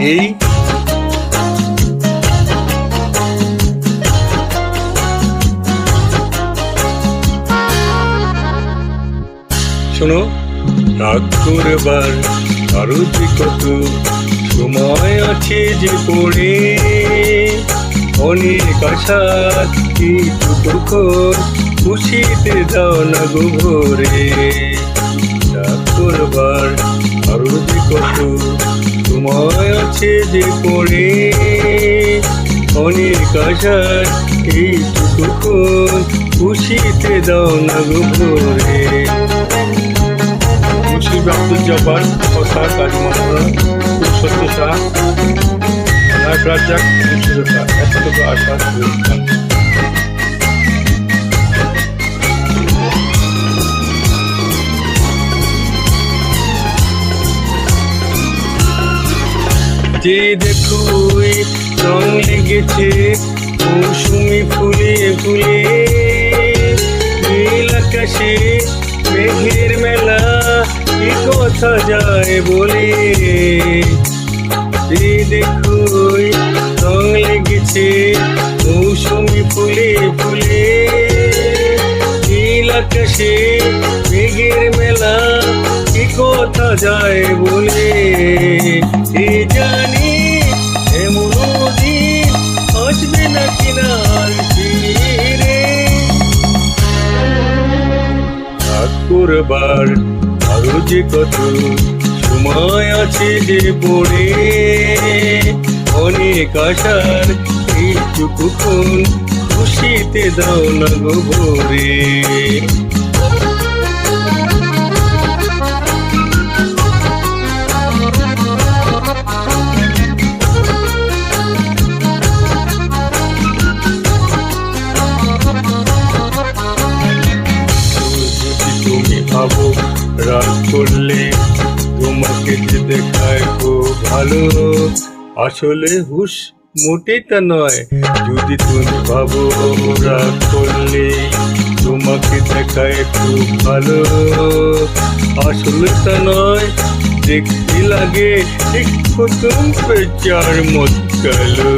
এই শোনো, রাগ করবার আরো যে কত সময় আছে যে পড়ে, অনেক আশা কিছুক্ষণ খুশিতে দাও না গো ভরে। রাগ করবার আরো যে কত সময় আছে যে পড়ে, অনেক আশা কিছুক্ষণ খুশিতে দাও না গো ভরে। আব্দুল জব্বার, কথা কাজী মাওলানা, সত্যতা, নায়ক রাজ্জাক, সুরতা, এতটুকু আশা করতাম। যে দেখো রং লেগেছে মৌসুমি ফুলে ফুলে, নীল আকাশে মেঘের মেলা কি কথা যায় বলে। যে দেখো রং লেগেছে মৌসুমি ফুলে ফুলে, নীল আকাশে মেঘের মেলা কি কথা যায় বলে। এ জানি এমন দিন আসবে না কিনা আর ফিরে। রাগ করবার আরো যে কত সময় আছে যে পড়ে, অনেক আশার কিছুক্ষণ খুশিতে দাও না গো ভরে। তুমি ভাবো রাগ করলে তোমাকে যে দেখায় খুব ভালো, আসলে হুশ মোটে তা নয়। যদি তুমি ভাবো রাগ করলে তোমাকে দেখায় খুব ভালো, আসলে তা নয়। দেখতে লাগে ঠিক প্রথম পেঁচার মত কালো।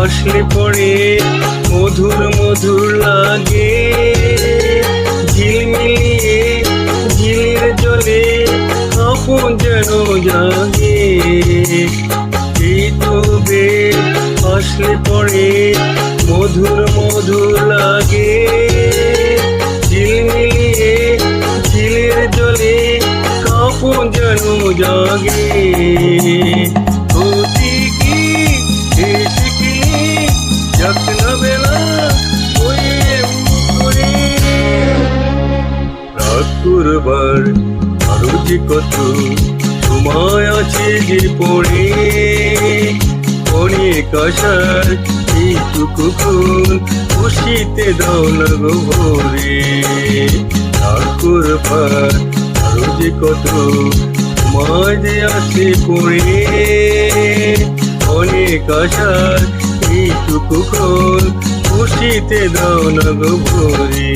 আসলে পরে মধুর মধুর লাগে, ঝিলমিলিয়ে ঝিলের জলে আপন যেন জাগে। এই তবে আসলে পরে মধুর মধুর লাগে, ঝিলমিলিয়ে ঝিলের জলে আপন যেন জাগে। রাগ করবার আরো যে কত সময় আছে যে পড়ে, অনেক আশার কিছুক্ষণ খুশিতে দাও না গো ভরে। রাগ করবার আরো যে কত সময় যে আছে পড়ে, অনেক আশার কিছুক্ষণ খুশিতে দাও না গো ভরে।